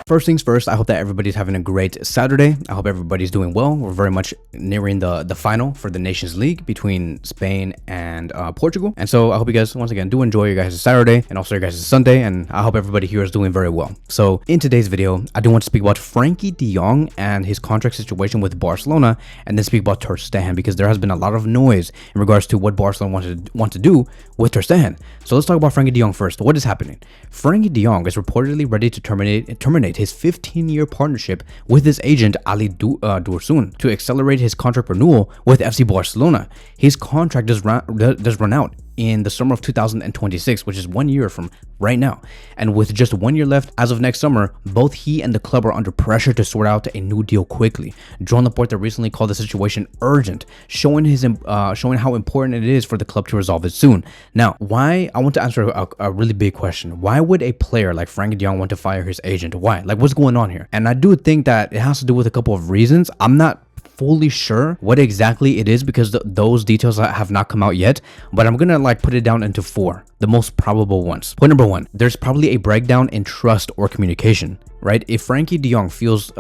First things first, I hope that everybody's having a great Saturday. I hope everybody's doing well. We're very much nearing the final for the Nations League between Spain and Portugal. And so I hope you guys, once again, do enjoy your guys' Saturday and also your guys' Sunday. And I hope everybody here is doing very well. So in today's video, I do want to speak about Frenkie de Jong and his contract situation with Barcelona, and then speak about Ter Stegen, because there has been a lot of noise in regards to what Barcelona want to do with Ter Stegen. So let's talk about Frenkie de Jong first. What is happening? Frenkie de Jong is reportedly ready to terminate his 15-year partnership with his agent Ali Dursun to accelerate his contract renewal with FC Barcelona. His contract does run out in the summer of 2026, which is 1 year from right now. And with just 1 year left as of next summer, both he and the club are under pressure to sort out a new deal quickly. Joan Laporta recently called the situation urgent, showing how important it is for the club to resolve it soon. Now, I want to answer a really big question. Why would a player like Frenkie de Jong want to fire his agent? Why? Like, what's going on here? And I do think that it has to do with a couple of reasons. I'm not fully sure what exactly it is, because those details have not come out yet, but I'm gonna put it down into four, the most probable ones. Point number one, there's probably a breakdown in trust or communication, right? If Frenkie de Jong feels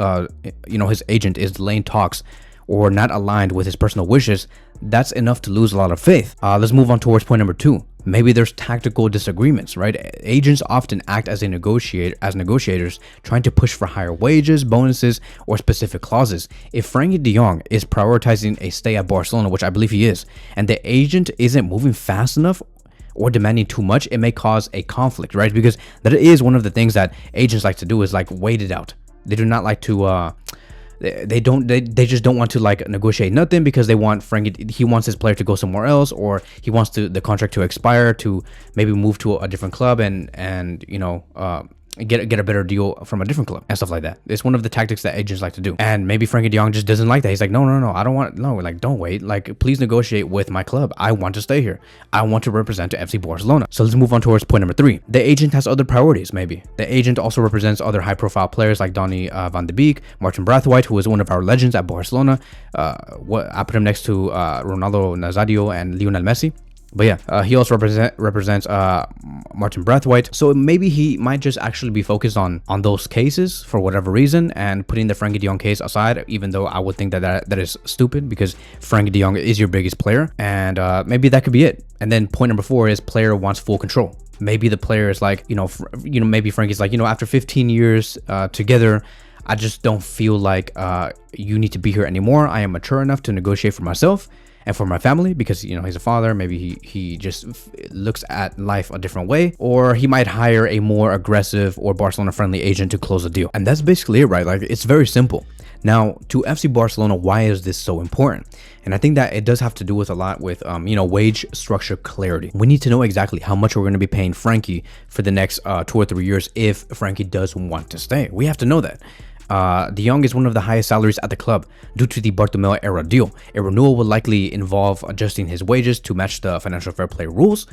his agent is delaying talks or not aligned with his personal wishes, that's enough to lose a lot of faith. Let's move on towards point number two. Maybe there's tactical disagreements, right? Agents often act as negotiators, trying to push for higher wages, bonuses, or specific clauses. If Frenkie de Jong is prioritizing a stay at Barcelona, which I believe he is, and the agent isn't moving fast enough or demanding too much, it may cause a conflict, right? Because that is one of the things that agents like to do, is wait it out. They do not like to they just don't want to negotiate nothing, because they want he wants his player to go somewhere else, or he wants the contract to expire to maybe move to a different club and get a better deal from a different club and stuff like that. It's one of the tactics that agents like to do. And maybe Frenkie de Jong just doesn't like that. He's like, no, I don't want, no, don't wait. Please negotiate with my club. I want to stay here. I want to represent FC Barcelona. So let's move on towards point number three. The agent has other priorities, maybe. The agent also represents other high-profile players like Donny van de Beek, Martin Braithwaite, who is one of our legends at Barcelona. I put him next to Ronaldo Nazario and Lionel Messi. But yeah, he also represents Martin Braithwaite. So maybe he might just actually be focused on those cases for whatever reason, and putting the Frenkie de Jong case aside, even though I would think that is stupid, because Frenkie de Jong is your biggest player, and maybe that could be it. And then point number four is player wants full control. Maybe the player is maybe Frankie's after 15 years together, I just don't feel like you need to be here anymore. I am mature enough to negotiate for myself and for my family, because he's a father. Maybe he just looks at life a different way, or he might hire a more aggressive or Barcelona friendly agent to close a deal. And that's basically it, right? It's very simple. Now, to FC Barcelona, why is this so important? And I think that it does have to do with a lot with wage structure clarity. We need to know exactly how much we're going to be paying Frenkie for the next 2 or 3 years if Frenkie does want to stay. We have to know that. De Jong is one of the highest salaries at the club due to the Bartomeu era deal. A renewal will likely involve adjusting his wages to match the financial fair play rules,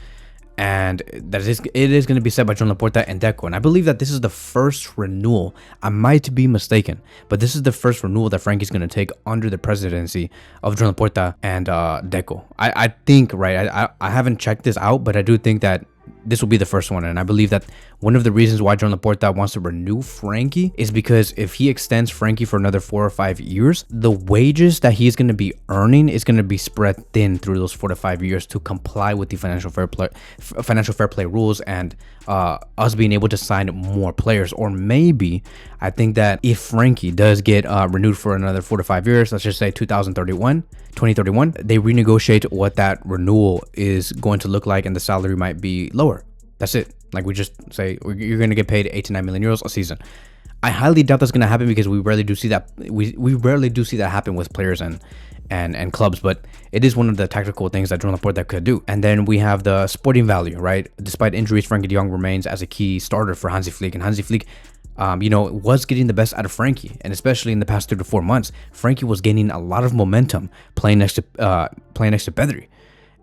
and it is going to be set by Joan Laporta and Deco. And I believe that this is the first renewal. I might be mistaken, but this is the first renewal that Frankie's going to take under the presidency of Joan Laporta and Deco. I think, right? I haven't checked this out, but I do think that this will be the first one. And I believe that one of the reasons why Joan Laporta wants to renew Frenkie is because if he extends Frenkie for another 4 or 5 years, the wages that he's going to be earning is going to be spread thin through those 4 to 5 years to comply with the financial fair play rules, and us being able to sign more players. Or maybe I think that if Frenkie does get renewed for another 4 to 5 years, let's just say 2031, they renegotiate what that renewal is going to look like, and the salary might be lower. That's it. We just say you're going to get paid 8 to 9 million euros a season. I highly doubt that's going to happen, because we rarely do see that. We rarely do see that happen with players and clubs, but it is one of the tactical things that Joan Laporta could do. And then we have the sporting value, right? Despite injuries, Frenkie de Jong remains as a key starter for Hansi Flick, and Hansi Flick was getting the best out of Frenkie, and especially in the past 3 to 4 months, Frenkie was gaining a lot of momentum playing next to Pedri,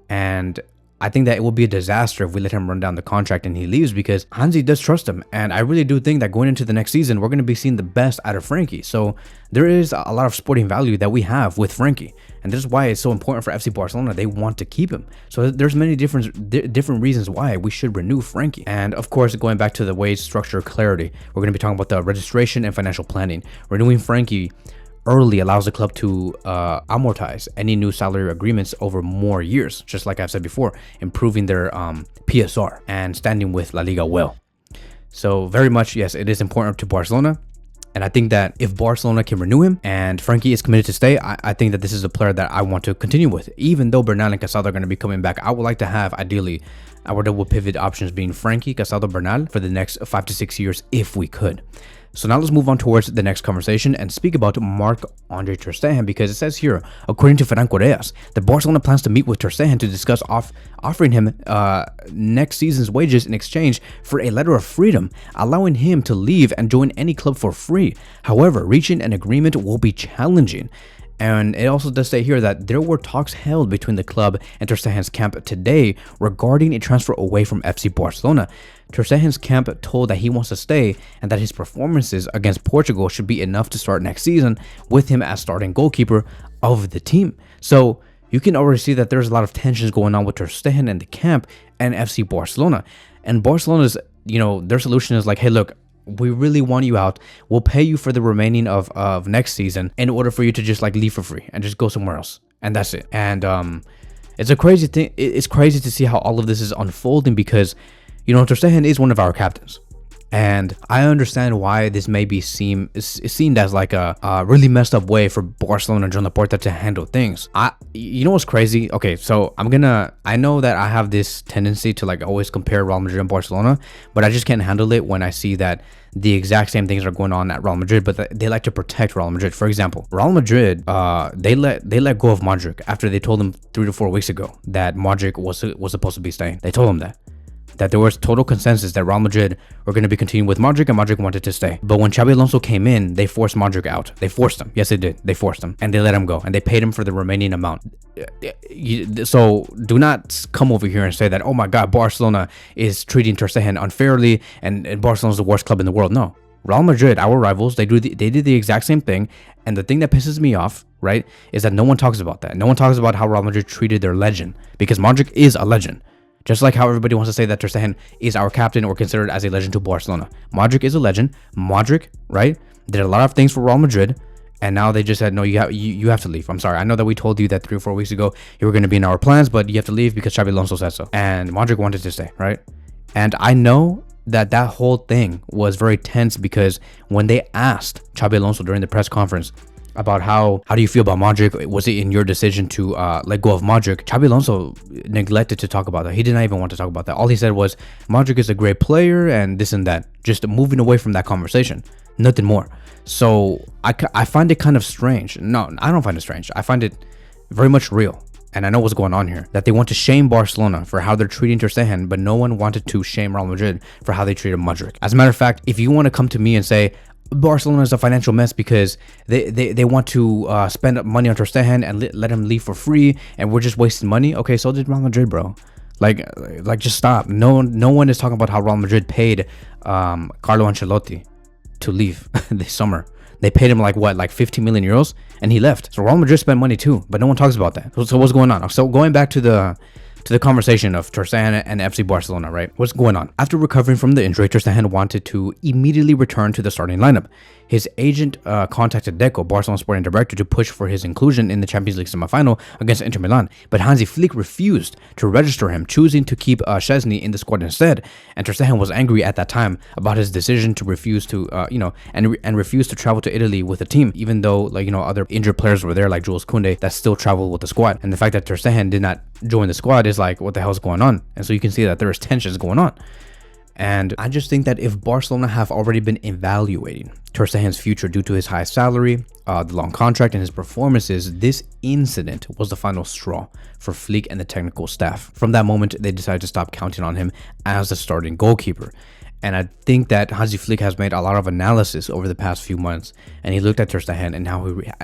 and I think that it will be a disaster if we let him run down the contract and he leaves, because Hansi does trust him. And I really do think that going into the next season, we're going to be seeing the best out of Frenkie. So there is a lot of sporting value that we have with Frenkie. And this is why it's so important for FC Barcelona. They want to keep him. So there's many different reasons why we should renew Frenkie. And of course, going back to the wage structure clarity, we're going to be talking about the registration and financial planning. Renewing Frenkie early allows the club to amortize any new salary agreements over more years, just like I've said before, improving their PSR and standing with La Liga well. So very much, yes, it is important to Barcelona. And I think that if Barcelona can renew him and Frenkie is committed to stay, I think that this is a player that I want to continue with. Even though Bernal and Casado are going to be coming back, I would like to have, ideally, our double pivot options being Frenkie, Casado, Bernal for the next 5 to 6 years if we could. So now let's move on towards the next conversation and speak about Marc-Andre Ter Stegen, because it says here, according to Ferran Correas, that Barcelona plans to meet with Ter Stegen to discuss offering him next season's wages in exchange for a letter of freedom, allowing him to leave and join any club for free. However, reaching an agreement will be challenging. And it also does say here that there were talks held between the club and Ter Stegen's camp today regarding a transfer away from FC Barcelona. Ter Stegen's camp told that he wants to stay and that his performances against Portugal should be enough to start next season with him as starting goalkeeper of the team. So you can already see that there's a lot of tensions going on with Ter Stegen and the camp and FC Barcelona. And Barcelona's, their solution is like, hey, look, we really want you out. We'll pay you for the remaining of next season in order for you to just like leave for free and just go somewhere else. And that's it. And it's a crazy thing. It's crazy to see how all of this is unfolding, because Ter Stegen is one of our captains. And I understand why this may be seen as like a really messed up way for Barcelona and Joan Laporta to handle things. You know what's crazy? Okay, so I know that I have this tendency to like always compare Real Madrid and Barcelona, but I just can't handle it when I see that the exact same things are going on at Real Madrid, but they like to protect Real Madrid. For example, Real Madrid, they let go of Modric after they told them 3 to 4 weeks ago that Modric was supposed to be staying. They told them that there was total consensus that Real Madrid were going to be continuing with Modric, and Modric wanted to stay. But when Xabi Alonso came in, they forced Modric out. They forced him. Yes, they did. They forced him. And they let him go. And they paid him for the remaining amount. So do not come over here and say that, oh my God, Barcelona is treating Ter Stegen unfairly and Barcelona's the worst club in the world. No. Real Madrid, our rivals, they did the exact same thing. And the thing that pisses me off, right, is that no one talks about that. No one talks about how Real Madrid treated their legend, because Modric is a legend. Just like how everybody wants to say that Ter Stegen is our captain or considered as a legend to Barcelona. Modric is a legend. Modric, right, did a lot of things for Real Madrid, and now they just said, no, you have to leave. I'm sorry. I know that we told you that 3 or 4 weeks ago you were going to be in our plans, but you have to leave because Xabi Alonso said so. And Modric wanted to stay, right? And I know that whole thing was very tense, because when they asked Xabi Alonso during the press conference about how do you feel about Modric, was it in your decision to let go of Modric, Xabi Alonso neglected to talk about that. He did not even want to talk about that. All he said was Modric is a great player and this and that, just moving away from that conversation, nothing more. So I find it kind of strange. No, I don't find it strange. I find it very much real. And I know what's going on here, that they want to shame Barcelona for how they're treating Ter Stegen, but no one wanted to shame Real Madrid for how they treated Modric. As a matter of fact, if you want to come to me and say Barcelona is a financial mess because they want to spend money on Ter Stegen and let him leave for free, and we're just wasting money. Okay, so did Real Madrid, bro. Like just stop. No one is talking about how Real Madrid paid Carlo Ancelotti to leave this summer. They paid him like 15 million euros, and he left. So Real Madrid spent money too, but no one talks about that. So what's going on? So going back to the conversation of Ter Stegen and FC Barcelona, right? What's going on? After recovering from the injury, Ter Stegen wanted to immediately return to the starting lineup. His agent contacted Deco, Barcelona's sporting director, to push for his inclusion in the Champions League semifinal against Inter Milan. But Hansi Flick refused to register him, choosing to keep Szczęsny in the squad instead. And Ter Stegen was angry at that time about his decision to refuse to, and refused to travel to Italy with the team, even though other injured players were there, like Jules Koundé, that still traveled with the squad. And the fact that Ter Stegen did not join the squad is like, what the hell's going on? And so you can see that there is tensions going on. And I just think that if Barcelona have already been evaluating Ter Stegen's future due to his high salary, the long contract, and his performances, this incident was the final straw for Flick and the technical staff. From that moment, they decided to stop counting on him as the starting goalkeeper. And I think that Hansi Flick has made a lot of analysis over the past few months, and he looked at Ter Stegen and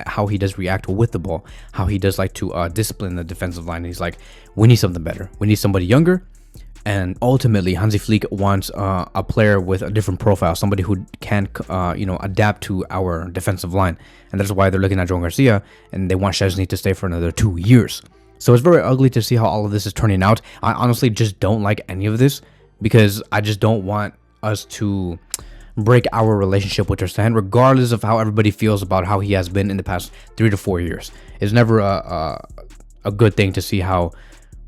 how he does react with the ball, how he does like to discipline the defensive line. And he's like, we need something better. We need somebody younger. And ultimately, Hansi Flick wants a player with a different profile, somebody who can, adapt to our defensive line. And that's why they're looking at Joan Garcia, and they want Szczęsny to stay for another 2 years. So it's very ugly to see how all of this is turning out. I honestly just don't like any of this, because I just don't want us to break our relationship with Ter Stegen, regardless of how everybody feels about how he has been in the past 3 to 4 years. It's never a good thing to see how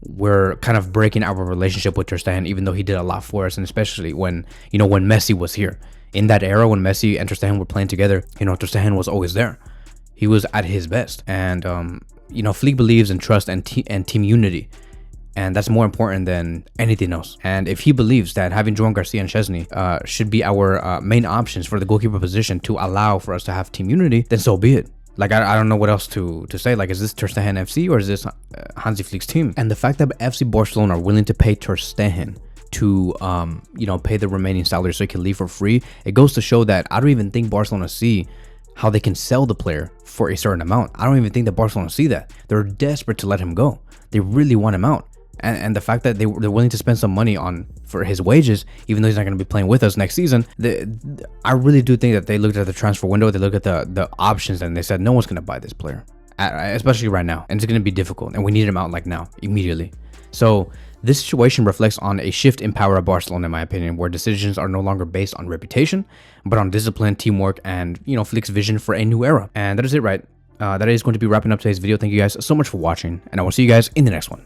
we're kind of breaking our relationship with Ter Stegen, even though he did a lot for us, and especially when Messi was here. In that era, when Messi and Ter Stegen were playing together, Ter Stegen was always there. He was at his best. And, Flick believes in trust and team unity. And that's more important than anything else. And if he believes that having Joan Garcia and Szczęsny should be our main options for the goalkeeper position to allow for us to have team unity, then so be it. Like, I don't know what else to say. Like, is this Ter Stegen FC or is this Hansi Flick's team? And the fact that FC Barcelona are willing to pay Ter Stegen to, pay the remaining salary so he can leave for free, it goes to show that I don't even think Barcelona see how they can sell the player for a certain amount. I don't even think that Barcelona see that. They're desperate to let him go. They really want him out. And the fact that they're willing to spend some money for his wages, even though he's not going to be playing with us next season, I really do think that they looked at the transfer window, they looked at the options, and they said no one's going to buy this player, especially right now, and it's going to be difficult, and we need him out like now, immediately. So this situation reflects on a shift in power at Barcelona, in my opinion, where decisions are no longer based on reputation, but on discipline, teamwork, and Flick's vision for a new era. And that is it, right? That is going to be wrapping up today's video. Thank you guys so much for watching, and I will see you guys in the next one.